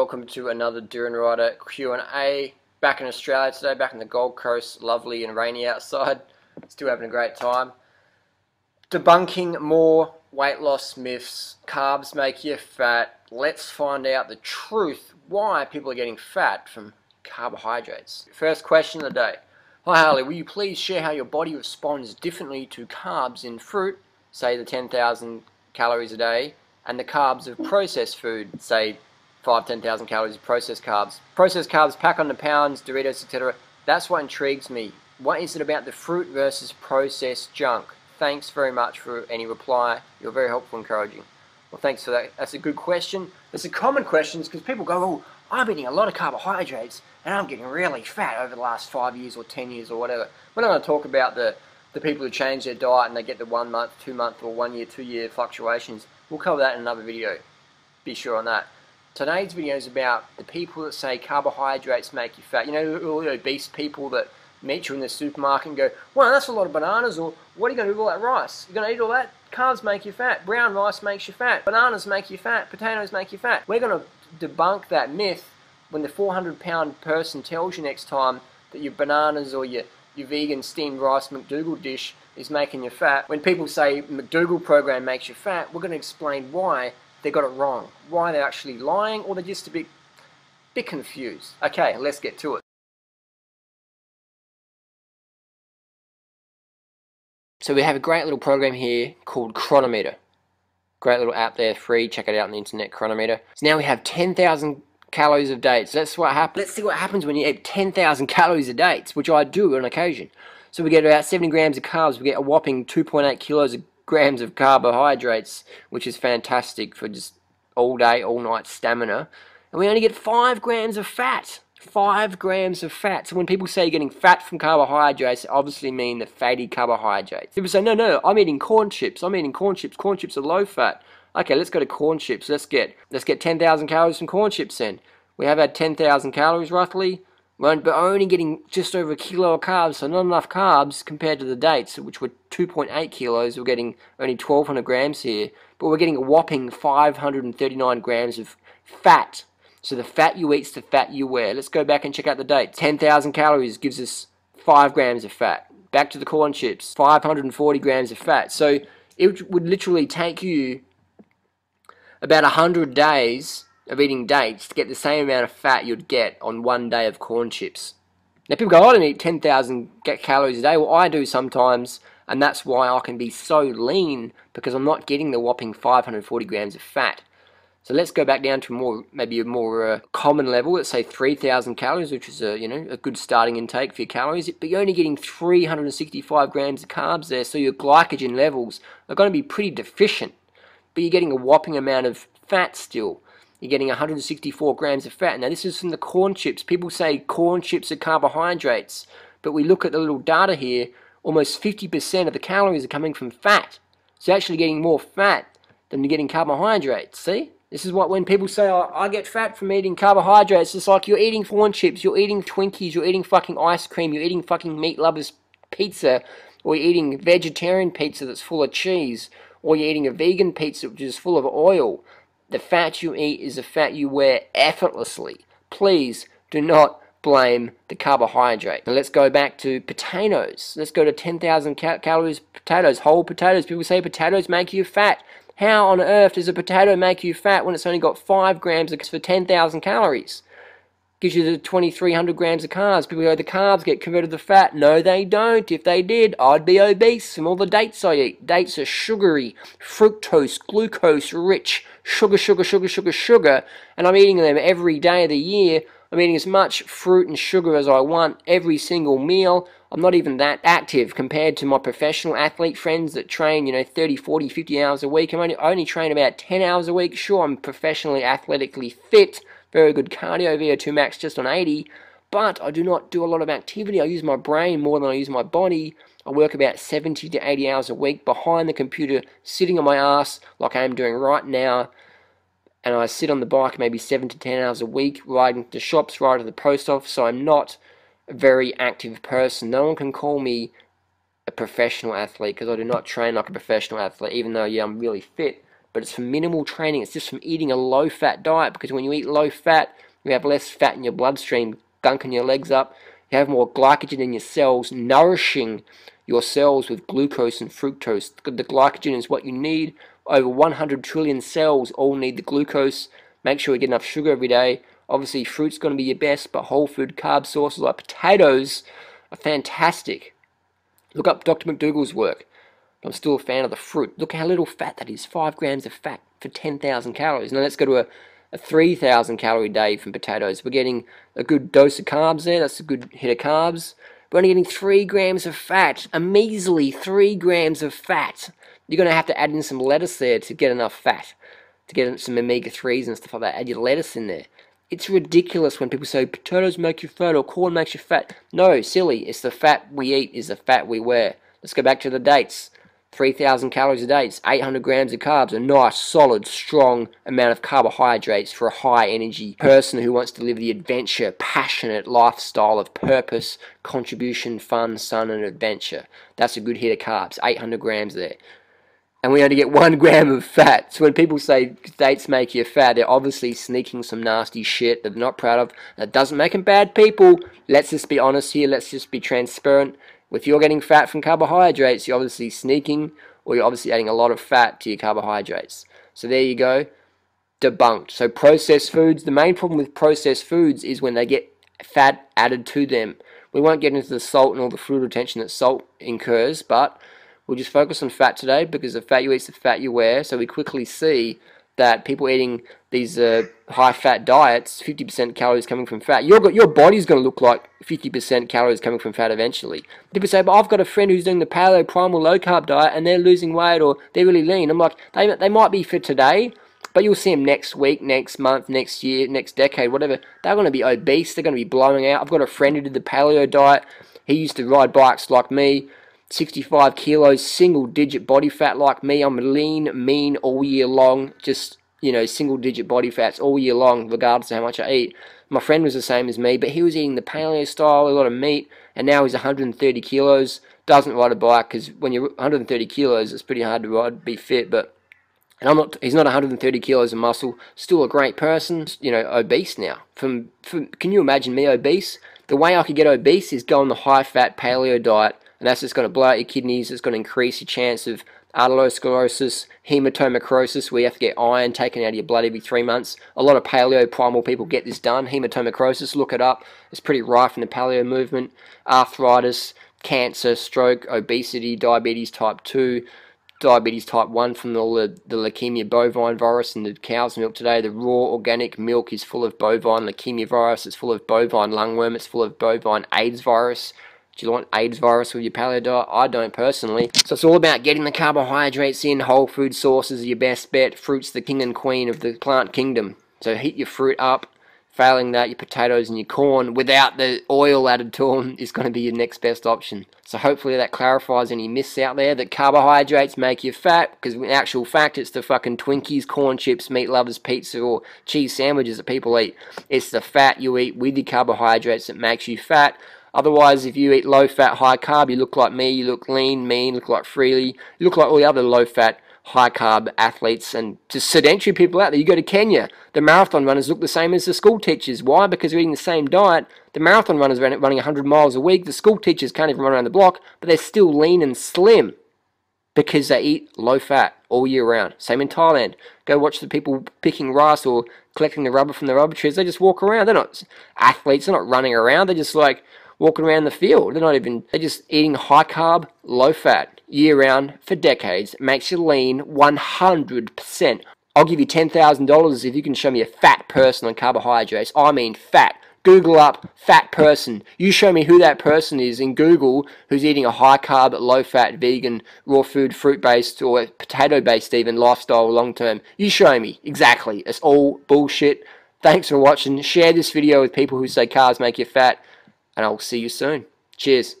welcome to another Duran Rider Q&A. Back in Australia today, back in the Gold Coast, lovely and rainy outside. Still having a great time. Debunking more weight loss myths. Carbs make you fat. Let's find out the truth why people are getting fat from carbohydrates. First question of the day. Hi Harley, will you please share how your body responds differently to carbs in fruit, say the 10,000 calories a day, and the carbs of processed food, say 10,000 calories of processed carbs. Processed carbs pack on the pounds, Doritos, etc. That's what intrigues me. What is it about the fruit versus processed junk? Thanks very much for any reply. You're very helpful and encouraging. Well, thanks for that. That's a good question. It's a common question because people go, oh, I'm eating a lot of carbohydrates and I'm getting really fat over the last 5 years or 10 years or whatever. We're not going to talk about the people who change their diet and they get the 1 month, 2 month or 1 year, 2 year fluctuations. We'll cover that in another video. Be sure on that. Today's video is about the people that say carbohydrates make you fat. You know, all the obese people that meet you in the supermarket and go, well, that's a lot of bananas, or what are you going to do with all that rice? You're going to eat all that? Carbs make you fat. Brown rice makes you fat. Bananas make you fat. Potatoes make you fat. We're going to debunk that myth when the 400-pound person tells you next time that your bananas or your vegan steamed rice McDougall dish is making you fat. When people say McDougall program makes you fat, we're going to explain why they got it wrong, why they're actually lying, or they're just a bit confused. Okay, let's get to it. So we have a great little program here called Chronometer. Great little app there, free. Check it out on the internet, Chronometer. So now we have 10,000 calories of dates. That's what happens. Let's see what happens when you eat 10,000 calories of dates, which I do on occasion. So we get about 70 grams of carbs. We get a whopping 2.8 grams of carbohydrates, which is fantastic for just all day, all night stamina. And we only get 5 grams of fat. 5 grams of fat. So when people say you're getting fat from carbohydrates, they obviously mean the fatty carbohydrates. People say, no, I'm eating corn chips. I'm eating corn chips. Corn chips are low fat. Okay, let's go to corn chips. Let's get 10,000 calories from corn chips then. We have had 10,000 calories roughly, but only getting just over 1 kilo of carbs, so not enough carbs compared to the dates, which were 2.8 kilos. We're getting only 1,200 grams here, but we're getting a whopping 539 grams of fat. So the fat you eat is the fat you wear. Let's go back and check out the date. 10,000 calories gives us 5 grams of fat. Back to the corn chips, 540 grams of fat. So it would literally take you about 100 days of eating dates to get the same amount of fat you'd get on 1 day of corn chips. Now people go, I don't eat 10,000 calories a day. Well, I do sometimes, and that's why I can be so lean, because I'm not getting the whopping 540 grams of fat. So let's go back down to maybe a more common level. Let's say 3,000 calories, which is a good starting intake for your calories. But you're only getting 365 grams of carbs there, so your glycogen levels are going to be pretty deficient. But you're getting a whopping amount of fat still. You're getting 164 grams of fat. Now this is from the corn chips. People say corn chips are carbohydrates, but we look at the little data here, almost 50% of the calories are coming from fat. So you're actually getting more fat than you're getting carbohydrates, see? This is what when people say, oh, I get fat from eating carbohydrates, it's like you're eating corn chips, you're eating Twinkies, you're eating fucking ice cream, you're eating fucking meat lovers pizza, or you're eating vegetarian pizza that's full of cheese, or you're eating a vegan pizza which is full of oil. The fat you eat is the fat you wear effortlessly. Please do not blame the carbohydrate. Now let's go back to potatoes. Let's go to 10,000 calories potatoes, whole potatoes. People say potatoes make you fat. How on earth does a potato make you fat when it's only got 5 grams for 10,000 calories? Gives you the 2,300 grams of carbs. People go, the carbs get converted to fat. No, they don't. If they did, I'd be obese from all the dates I eat. Dates are sugary, fructose, glucose rich, sugar, and I'm eating them every day of the year. I'm eating as much fruit and sugar as I want every single meal. I'm not even that active compared to my professional athlete friends that train, 30, 40, 50 hours a week. I only train about 10 hours a week. Sure, I'm professionally athletically fit, very good cardio, VO2 max just on 80, but I do not do a lot of activity. I use my brain more than I use my body. I work about 70 to 80 hours a week behind the computer, sitting on my ass like I am doing right now. And I sit on the bike maybe 7 to 10 hours a week, riding to shops, riding to the post office, so I'm not a very active person. No one can call me a professional athlete because I do not train like a professional athlete, even though, yeah, I'm really fit. but it's from minimal training. It's just from eating a low-fat diet, because when you eat low-fat, you have less fat in your bloodstream, gunking your legs up. You have more glycogen in your cells, nourishing your cells with glucose and fructose. The glycogen is what you need. Over 100 trillion cells all need the glucose. Make sure you get enough sugar every day. Obviously, fruit's going to be your best, but whole food carb sources like potatoes are fantastic. Look up Dr. McDougall's work. I'm still a fan of the fruit. Look how little fat that is. 5 grams of fat for 10,000 calories. Now let's go to a 3,000 calorie day from potatoes. We're getting a good dose of carbs there. That's a good hit of carbs. We're only getting 3 grams of fat. A measly 3 grams of fat. You're going to have to add in some lettuce there to get enough fat. To get some omega-3s and stuff like that. Add your lettuce in there. It's ridiculous when people say potatoes make you fat or corn makes you fat. No, silly. It's the fat we eat is the fat we wear. Let's go back to the dates. 3,000 calories a day. It's 800 grams of carbs. A nice, solid, strong amount of carbohydrates for a high-energy person who wants to live the adventure, passionate lifestyle of purpose, contribution, fun, sun, and adventure. That's a good hit of carbs. 800 grams there. And we only get 1 gram of fat. So when people say dates make you fat, they're obviously sneaking some nasty shit that they're not proud of. That doesn't make them bad people. Let's just be honest here. Let's just be transparent. If you're getting fat from carbohydrates, you're obviously sneaking, or you're obviously adding a lot of fat to your carbohydrates. So there you go. Debunked. So processed foods, the main problem with processed foods is when they get fat added to them. We won't get into the salt and all the fluid retention that salt incurs, but we'll just focus on fat today, because the fat you eat is the fat you wear. So we quickly see that people eating these high-fat diets, 50% calories coming from fat, your body's going to look like 50% calories coming from fat eventually. People say, but I've got a friend who's doing the paleo primal low-carb diet and they're losing weight or they're really lean. I'm like, they might be for today, but you'll see them next week, next month, next year, next decade, whatever. They're going to be obese. They're going to be blowing out. I've got a friend who did the paleo diet. He used to ride bikes like me. 65 kilos, single-digit body fat like me. I'm lean, mean all year long, just, you know, single-digit body fats all year long, regardless of how much I eat. My friend was the same as me, but he was eating the paleo style, a lot of meat, and now he's 130 kilos, doesn't ride a bike, because when you're 130 kilos, it's pretty hard to ride, be fit, but... And he's not 130 kilos of muscle, still a great person, you know, obese now. Can you imagine me obese? The way I could get obese is go on the high-fat paleo diet, and that's just going to blow out your kidneys. It's going to increase your chance of arteriosclerosis, hematomacrosis, where you have to get iron taken out of your blood every 3 months. A lot of paleo primal people get this done. Hematomacrosis, look it up. It's pretty rife in the paleo movement. Arthritis, cancer, stroke, obesity, diabetes type 2, diabetes type 1 from all the leukemia bovine virus in the cow's milk today. The raw organic milk is full of bovine leukemia virus. It's full of bovine lungworm. It's full of bovine AIDS virus. Do you want AIDS virus with your paleo diet? I don't personally. So it's all about getting the carbohydrates in. Whole food sources are your best bet. Fruit's the king and queen of the plant kingdom. So heat your fruit up. Failing that, your potatoes and your corn without the oil added to them is going to be your next best option. So hopefully that clarifies any myths out there that carbohydrates make you fat, because in actual fact it's the fucking Twinkies, corn chips, meat lovers, pizza or cheese sandwiches that people eat. It's the fat you eat with your carbohydrates that makes you fat. Otherwise, if you eat low-fat, high-carb, you look like me, you look lean, mean, look like Freely, you look like all the other low-fat, high-carb athletes and just sedentary people out there. You go to Kenya, the marathon runners look the same as the school teachers. Why? Because they're eating the same diet. The marathon runners are running 100 miles a week. The school teachers can't even run around the block, but they're still lean and slim because they eat low-fat all year round. Same in Thailand. Go watch the people picking rice or collecting the rubber from the rubber trees. They just walk around. They're not athletes. They're not running around. They're just like walking around the field. They're just eating high carb, low fat, year round for decades. It makes you lean 100%. I'll give you $10,000 if you can show me a fat person on carbohydrates. I mean fat. Google up fat person. You show me who that person is in Google who's eating a high carb, low fat, vegan, raw food, fruit based or potato based even lifestyle long term. You show me. Exactly. It's all bullshit. Thanks for watching. Share this video with people who say carbs make you fat. And I'll see you soon. Cheers.